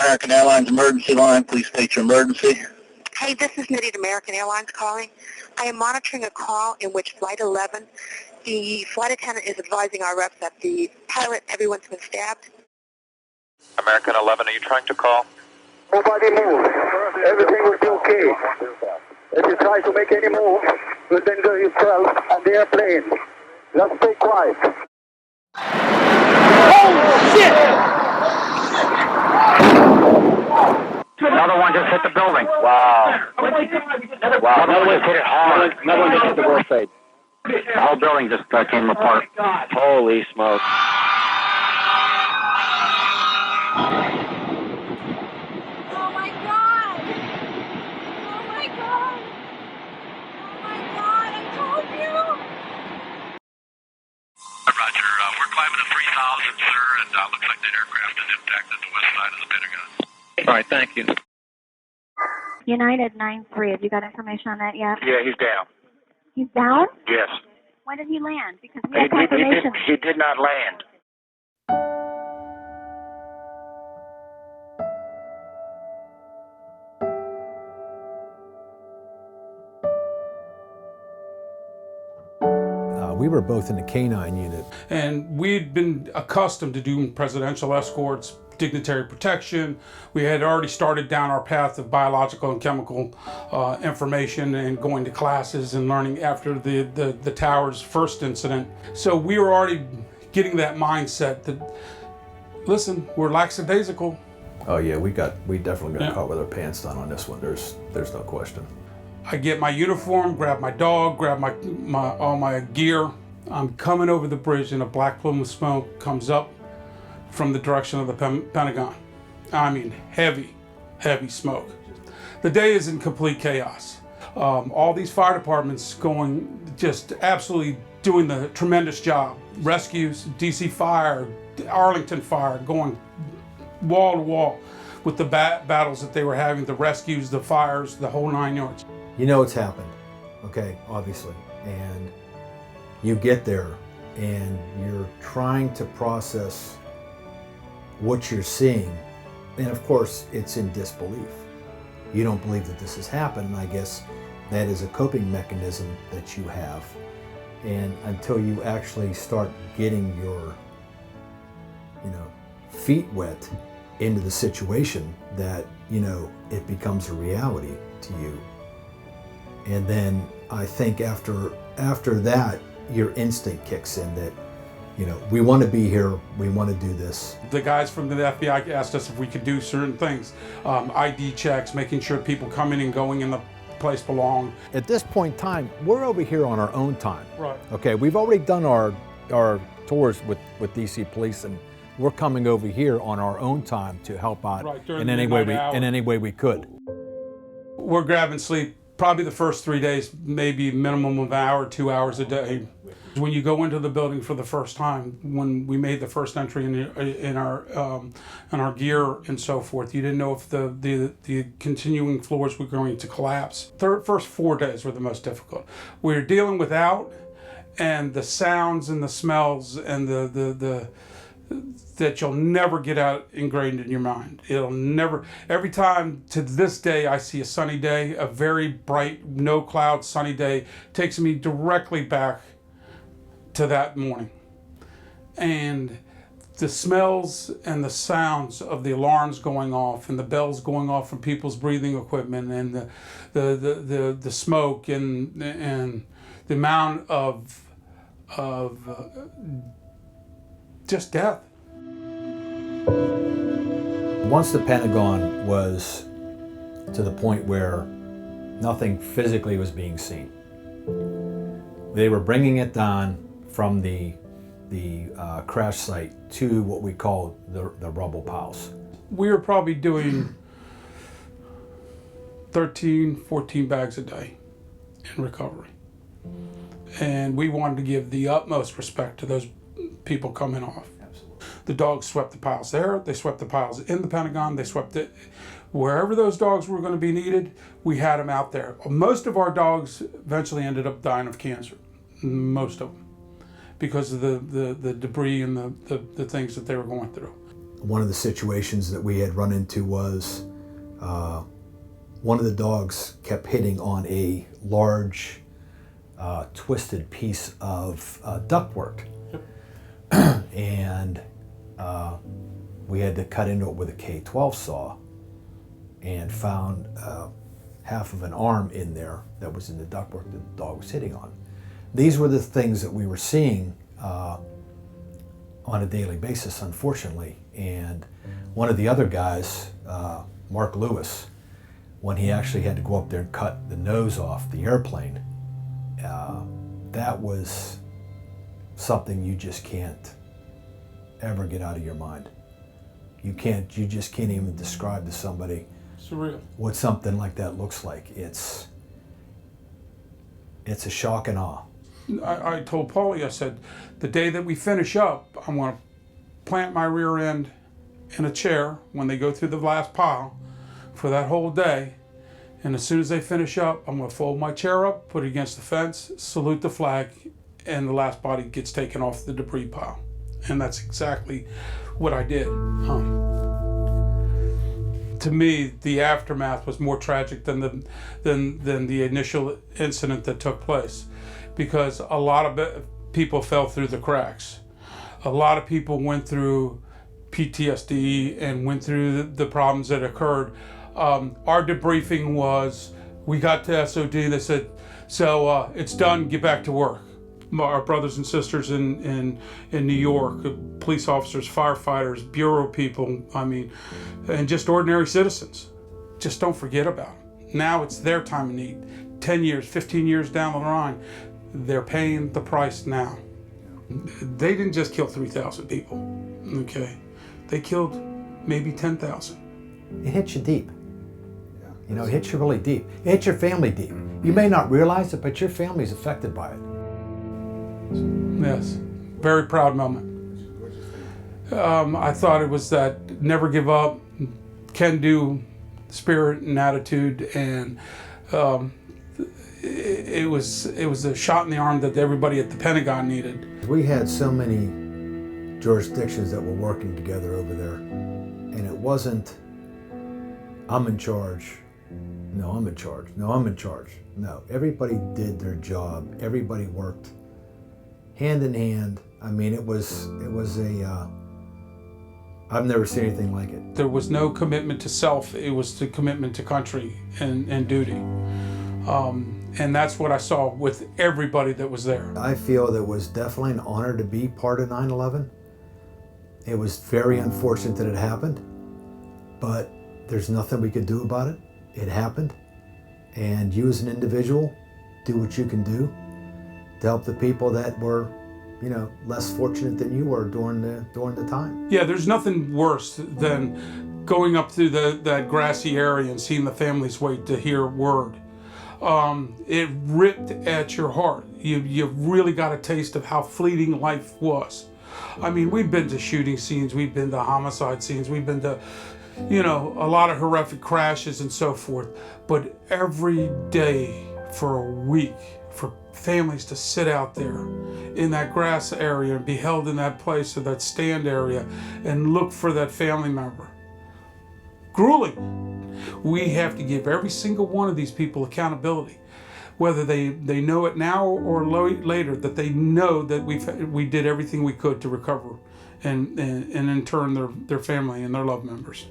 American Airlines emergency line. Please state your emergency. Hey, this is Nitty at American Airlines calling. I am monitoring a call in which Flight 11, the flight attendant is advising our reps that the pilot, everyone's been stabbed. American 11, are you trying to call? Nobody move. Everything will be okay. If you try to make any move, you'll endanger yourself and the airplane. Just stay quiet. Oh, shit! Another one just hit the building. Wow. Wow, another one hit it hard. Another one just hit the World Trade. The whole building just came apart. Holy smoke. Roger, we're climbing to 3,000, sir, and looks like that aircraft is impacted the west side of the Pentagon. All right, thank you. United 9-3, have you got information on that yet? Yeah, he's down. He's down? Yes. When did he land? Because we have confirmation. He did not land. We were both in the K-9 unit. And we'd been accustomed to doing presidential escorts, dignitary protection. We had already started down our path of biological and chemical information and going to classes and learning after the tower's first incident. So we were already getting that mindset that, listen, we're lackadaisical. Oh yeah, we definitely got caught with our pants down on this one. There's no question. I get my uniform, grab my dog, grab all my gear. I'm coming over the bridge and a black plume of smoke comes up from the direction of the Pentagon. I mean, heavy smoke. The day is in complete chaos. All these fire departments going, just absolutely doing the tremendous job. Rescues, DC Fire, Arlington Fire, going wall to wall with the battles that they were having, the rescues, the fires, the whole 9 yards. You know it's happened, okay, obviously. And you get there and you're trying to process what you're seeing. And of course, it's in disbelief. You don't believe that this has happened. And I guess that is a coping mechanism that you have. And until you actually start getting your, feet wet into the situation, that, it becomes a reality to you. And then I think after that, your instinct kicks in that, we want to be here, we want to do this. The guys from the FBI asked us if we could do certain things, ID checks, making sure people coming and going in the place belong. At this point in time, we're over here on our own time. Right. Okay, we've already done our tours with DC Police, and we're coming over here on our own time to help out in any way we could. We're grabbing sleep probably the first 3 days, maybe minimum of an hour, 2 hours a day. When you go into the building for the first time, when we made the first entry in our gear and so forth, you didn't know if the continuing floors were going to collapse. First 4 days were the most difficult. We were dealing without, and the sounds and the smells and the that you'll never get out ingrained in your mind. It'll never, every time to this day I see a sunny day, a very bright, no cloud sunny day, takes me directly back to that morning. And the smells and the sounds of the alarms going off and the bells going off from people's breathing equipment and the smoke and the amount of just death. Once the Pentagon was to the point where nothing physically was being seen, they were bringing it down from the crash site to what we call the rubble piles. We were probably doing 13, 14 bags a day in recovery. And we wanted to give the utmost respect to those people coming off. The dogs swept the piles there, they swept the piles in the Pentagon, they swept it wherever those dogs were going to be needed, we had them out there. Most of our dogs eventually ended up dying of cancer, most of them, because of the debris and the things that they were going through. one of the situations that we had run into was one of the dogs kept hitting on a large twisted piece of ductwork. And we had to cut into it with a K-12 saw and found half of an arm in there that was in the ductwork that the dog was hitting on. These were the things that we were seeing on a daily basis, unfortunately. And one of the other guys, Mark Lewis, when he actually had to go up there and cut the nose off the airplane, that was something you just can't ever get out of your mind. You just can't even describe to somebody Surreal. what something like that looks like. It's a shock and awe. I told Paulie, I said, the day that we finish up, I'm going to plant my rear end in a chair when they go through the last pile for that whole day. And as soon as they finish up, I'm going to fold my chair up, put it against the fence, salute the flag, and the last body gets taken off the debris pile. And that's exactly what I did. To me, the aftermath was more tragic than the initial incident that took place, because a lot of people fell through the cracks. A lot of people went through PTSD and went through the problems that occurred. Our debriefing was, we got to SOD, they said, so it's done, get back to work. Our brothers and sisters in New York, police officers, firefighters, bureau people, and just ordinary citizens. Just don't forget about them. Now it's their time of need. 10 years, 15 years down the line, they're paying the price now. They didn't just kill 3,000 people, okay? They killed maybe 10,000. It hits you deep. You know, it hits you really deep. It hits your family deep. You may not realize it, but your family's affected by it. Yes, very proud moment. I thought it was that never give up, can-do spirit and attitude, and it was a shot in the arm that everybody at the Pentagon needed. We had so many jurisdictions that were working together over there, and it wasn't, I'm in charge. No, I'm in charge. No, I'm in charge. No, everybody did their job. Everybody worked hand in hand. I mean, it was a, I've never seen anything like it. There was no commitment to self, it was the commitment to country and duty. And that's what I saw with everybody that was there. I feel that it was definitely an honor to be part of 9/11. It was very unfortunate that it happened, but there's nothing we could do about it. It happened, and you as an individual, do what you can do to help the people that were, you know, less fortunate than you were during the time. Yeah, there's nothing worse than going up through that grassy area and seeing the families wait to hear word. It ripped at your heart. You really got a taste of how fleeting life was. I mean, we've been to shooting scenes, we've been to homicide scenes, we've been to, you know, a lot of horrific crashes and so forth. But every day for a week, for families to sit out there in that grass area and be held in that place or that stand area and look for that family member. Grueling. We have to give every single one of these people accountability, whether they know it now or later, that they know that we did everything we could to recover and in turn their family and their loved members.